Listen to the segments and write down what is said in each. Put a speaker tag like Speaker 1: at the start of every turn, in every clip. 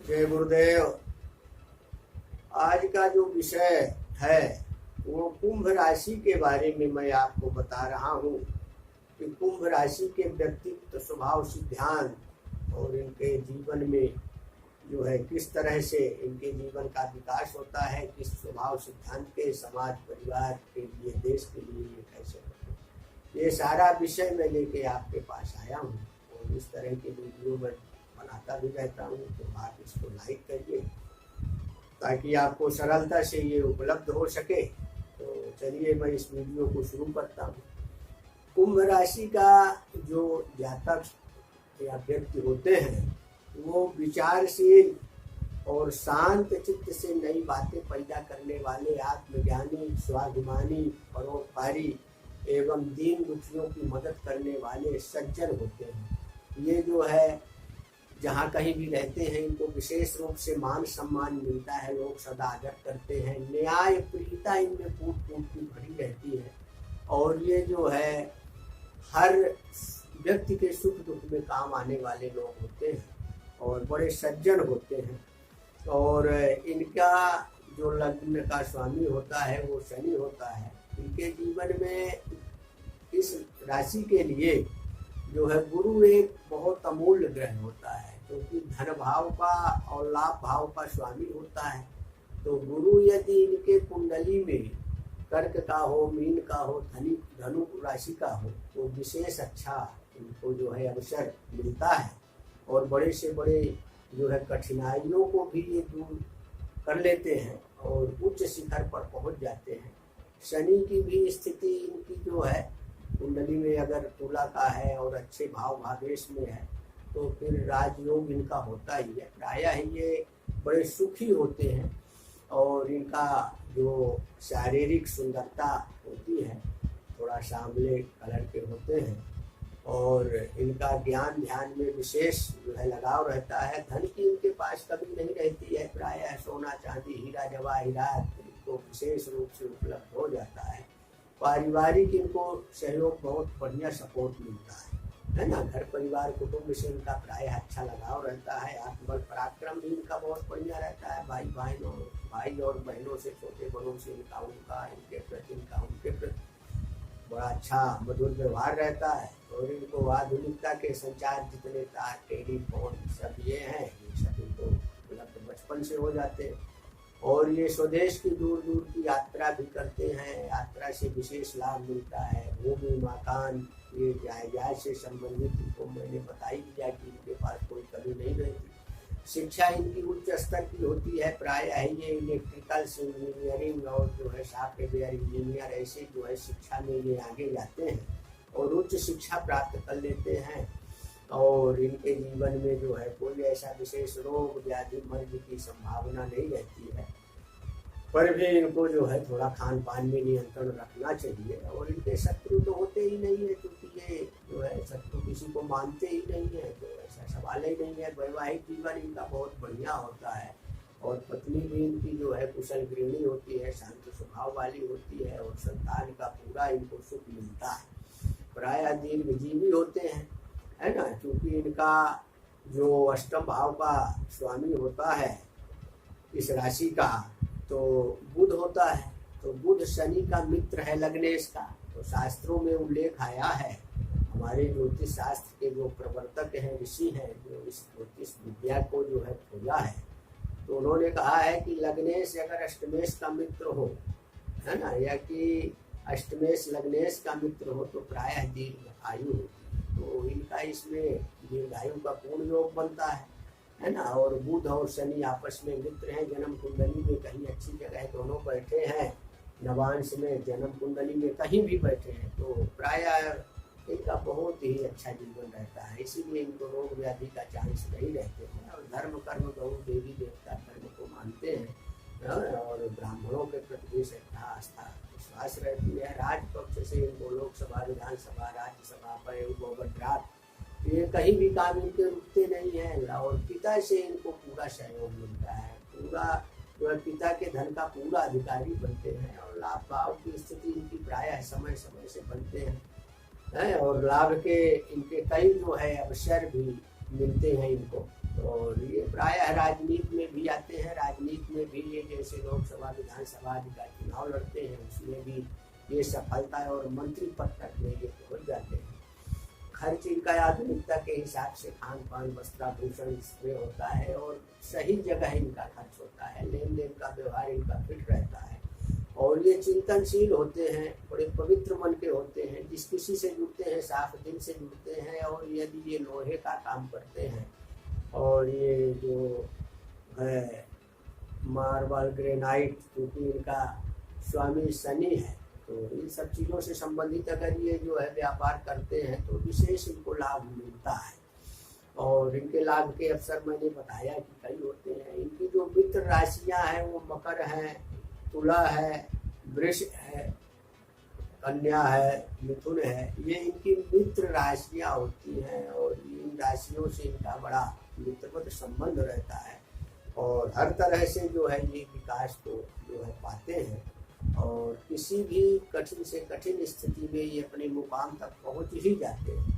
Speaker 1: जय गुरुदेव। आज का जो विषय है वो कुंभ राशि के बारे में मैं आपको बता रहा हूँ कि कुंभ राशि के व्यक्तित्व, स्वभाव, सिद्धांत और इनके जीवन में जो है किस तरह से इनके जीवन का विकास होता है, किस स्वभाव सिद्धांत के समाज परिवार के लिए, देश के लिए ये कैसे होते हैं, ये सारा विषय मैं लेके आपके पास आया हूँ। और इस तरह के वीडियो मैं बनाता भी रहता हूँ, तो आप इसको लाइक करिए ताकि आपको सरलता से ये उपलब्ध हो सके। तो चलिए मैं इस वीडियो को शुरू करता हूँ। कुंभ राशि का जो जातक या व्यक्ति होते हैं वो विचारशील और शांत चित्त से नई बातें पैदा करने वाले, आत्मज्ञानी, स्वाभिमानी, परोपकारी एवं दीन दुखियों की मदद करने वाले सज्जन होते हैं। ये जो है जहाँ कहीं भी रहते हैं इनको विशेष रूप से मान सम्मान मिलता है, लोग सदा आदर करते हैं। न्याय प्रियता इनमें कूट कूट की भरी रहती है और ये जो है हर व्यक्ति के सुख दुख में काम आने वाले लोग होते हैं और बड़े सज्जन होते हैं। और इनका जो लग्न का स्वामी होता है वो शनि होता है। इनके जीवन में इस राशि के लिए जो है गुरु एक बहुत अमूल्य ग्रह होता है, क्योंकि धन भाव का और लाभ भाव का स्वामी होता है। तो गुरु यदि इनके कुंडली में कर्क का हो, मीन का हो, धनु राशि का हो तो विशेष अच्छा इनको जो है अवसर मिलता है और बड़े से बड़े जो है कठिनाइयों को भी ये दूर कर लेते हैं और उच्च शिखर पर पहुंच जाते हैं। शनि की भी स्थिति इनकी जो है कुंडली में अगर तुला का है और अच्छे भाव भावेश में है तो फिर राजयोग इनका होता ही है। प्रायः ये बड़े सुखी होते हैं और इनका जो शारीरिक सुंदरता होती है थोड़ा सांवले कलर के होते हैं और इनका ज्ञान ध्यान में विशेष जो है लगाव रहता है। धन की इनके पास कभी नहीं रहती है। प्रायः सोना चांदी हीरा जवाहिरात इनको विशेष रूप से उपलब्ध हो जाता है। पारिवारिक इनको सहयोग बहुत बढ़िया सपोर्ट मिलता है ना। घर परिवार कुटुंब से इनका प्रायः अच्छा लगाव रहता है। आत्मबल पराक्रम भी इनका बहुत बढ़िया रहता है। भाई और बहनों से, छोटे बड़ों से इनके प्रति बड़ा अच्छा मधुर व्यवहार रहता है। और इनको आधुनिकता के संचार जितने तार, टेलीफोन सब ये हैं, ये सब इनको उपलब्ध बचपन से हो जाते हैं। और ये स्वदेश की दूर दूर की यात्रा भी करते हैं। यात्रा से विशेष लाभ मिलता है। भूमि, मकान, ये जायदाद से संबंधित इनको मैंने बता ही दिया कि इनके पास कोई कमी नहीं रहती। शिक्षा इनकी उच्च स्तर की होती है। प्रायः ये इलेक्ट्रिकल इंजीनियरिंग और जो है सॉफ्टवेयर इंजीनियर ऐसे जो है शिक्षा में ये आगे जाते हैं और उच्च शिक्षा प्राप्त कर लेते हैं। और इनके जीवन में जो है कोई ऐसा विशेष रोग व्याधि मर्ज की संभावना नहीं रहती है, पर भी इनको जो है थोड़ा खान पान में नियंत्रण रखना चाहिए। और इनके शत्रु तो होते ही नहीं है, क्योंकि ये जो है शत्रु किसी को मानते ही नहीं है, तो ऐसा सवाल ही नहीं है। वैवाहिक जीवन इनका बहुत बढ़िया होता है और पत्नी भी इनकी जो है कुशल गृहिणी होती है, शांत स्वभाव वाली होती है और संतान का पूरा इनको सुख मिलता है। प्रायः दीर्घजीवी होते हैं, है ना, क्योंकि इनका जो अष्टम भाव का स्वामी होता है इस राशि का तो बुध होता है। तो बुध शनि का मित्र है लग्नेश का। तो शास्त्रों में उल्लेख आया है, हमारे ज्योतिष शास्त्र के जो प्रवर्तक हैं, ऋषि हैं, जो इस ज्योतिष विद्या को जो है खोजा है, तो उन्होंने कहा है कि लग्नेश अगर अष्टमेश का मित्र हो, है ना, या कि अष्टमेश लग्नेश का मित्र हो तो प्रायः दीर्घ आयु होती है। तो इनका इसमें दीर्घायु का पूर्ण योग बनता है ना। और बुध और शनि आपस में मित्र हैं। जन्म कुंडली में कहीं अच्छी जगह दोनों बैठे हैं, नवांश में जन्म कुंडली में कहीं भी बैठे हैं तो प्रायः इनका बहुत ही अच्छा जीवन रहता है। इसीलिए इनको रोग व्याधि का चांस नहीं रहते हैं। और धर्म कर्म गौ देवी देवता धर्म को मानते हैं और ब्राह्मणों के प्रति भी श्रद्धा, आस्था, विश्वास रहती है। राजपक्ष से इनको लोकसभा, विधानसभा, राज्यसभा पर गोबररात ये कहीं भी काम इनके रुकते नहीं है। और पिता से इनको पूरा सहयोग मिलता है। पूरा जो है पिता के धन का पूरा अधिकारी बनते हैं और लाभ भाव की स्थिति इनकी प्रायः समय समय से बनते हैं और लाभ के इनके कई जो है अवसर भी मिलते हैं इनको। और ये प्रायः राजनीति में भी आते हैं। राजनीति में भी ये जैसे लोकसभा विधानसभा आदि का चुनाव लड़ते हैं, उसमें भी ये सफलता है और मंत्री पद तक में ये पहुँच जाते हैं। खर्च इनका आधुनिकता के हिसाब से खान पान वस्त्राभूषण इसमें होता है और सही जगह इनका खर्च होता है। लेन देन का व्यवहार इनका फिट रहता है और ये चिंतनशील होते हैं, बड़े पवित्र मन के होते हैं। जिस किसी से जुड़ते हैं साफ दिल से जुड़ते हैं। और यदि ये लोहे का काम करते हैं और ये जो है मार्बल ग्रेनाइट, क्योंकि इनका स्वामी शनि है, तो इन सब चीज़ों से संबंधित अगर ये जो है व्यापार करते हैं तो विशेष इनको लाभ मिलता है। और इनके लाभ के अवसर मैंने बताया कि कई होते हैं। इनकी जो मित्र राशियां हैं वो मकर है, तुला है, वृष है, कन्या है, मिथुन है। ये इनकी मित्र राशियां होती हैं और इन राशियों से इनका बड़ा मित्रवत संबंध रहता है और हर तरह से जो है ये विकास को जो है पाते हैं और किसी भी कठिन से कठिन स्थिति में ये अपने मुकाम तक पहुंच ही जाते हैं।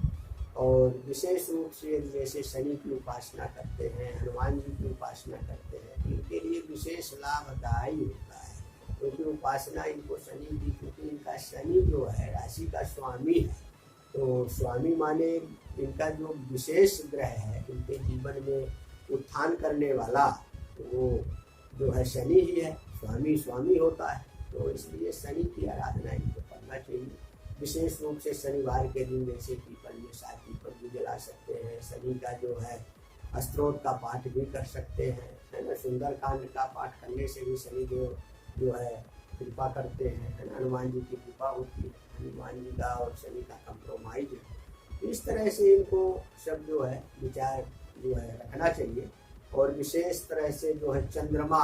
Speaker 1: और विशेष रूप से जैसे शनि की उपासना करते हैं, हनुमान जी की उपासना करते हैं, इनके लिए विशेष लाभदायी होता है। क्योंकि उपासना इनको शनि की, क्योंकि इनका शनि जो है राशि का स्वामी है, तो स्वामी माने इनका जो विशेष ग्रह है इनके जीवन में उत्थान करने वाला, वो जो है शनि ही है। स्वामी स्वामी होता है, तो इसलिए शनि की आराधना इनको करना चाहिए। विशेष रूप से शनिवार के दिन जैसे पीपल में 7 पीपल भी जला सकते हैं। शनि का जो है स्तोत्र का पाठ भी कर सकते हैं, है ना। सुंदरकांड का पाठ करने से भी शनि देव जो है कृपा करते हैं, है ना। हनुमान जी की कृपा होती है, हनुमान जी का और शनि का कंप्रोमाइज है। इस तरह से इनको सब जो है विचार जो है रखना चाहिए। और विशेष तरह से जो है चंद्रमा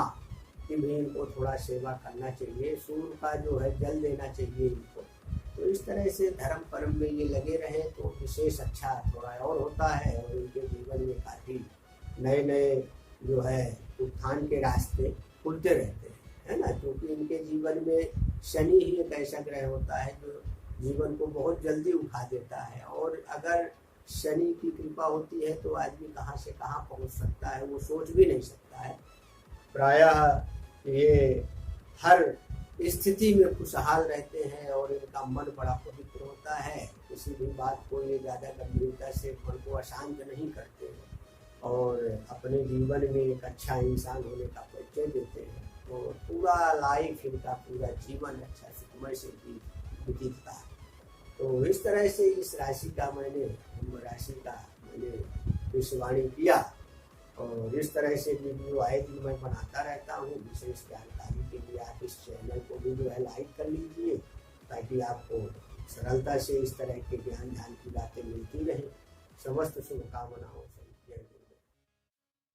Speaker 1: की भी इनको थोड़ा सेवा करना चाहिए। सूर्य का जो है जल देना चाहिए इनको। तो इस तरह से धर्म कर्म में ये लगे रहे तो विशेष अच्छा थोड़ा और होता है और इनके जीवन में काफ़ी नए नए जो है उत्थान के रास्ते खुलते रहते हैं, है ना। क्योंकि इनके जीवन में शनि ही एक ऐसा ग्रह होता है जो जीवन को बहुत जल्दी उठा देता है। और अगर शनि की कृपा होती है तो आदमी कहाँ से कहाँ पहुँच सकता है, वो सोच भी नहीं सकता है। प्रायः ये हर स्थिति में खुशहाल रहते हैं और इनका मन बड़ा पवित्र होता है। किसी भी बात को ये ज़्यादा गंभीरता से मन को अशांत नहीं करते हैं और अपने जीवन में एक अच्छा इंसान होने का परिचय देते हैं। तो पूरा लाइफ इनका पूरा जीवन अच्छा सुखमय से बीतता है। तो इस तरह से इस राशि का मैंने भविष्यवाणी किया और इस तरह से वीडियो आए दिन मैं बनाता रहता हूँ। विशेष जानकारी के लिए आप इस चैनल को भी जो है लाइक कर लीजिए ताकि आपको सरलता से इस तरह के ज्ञान ध्यान की बातें मिलती रहें। समस्त शुभकामनाओं से।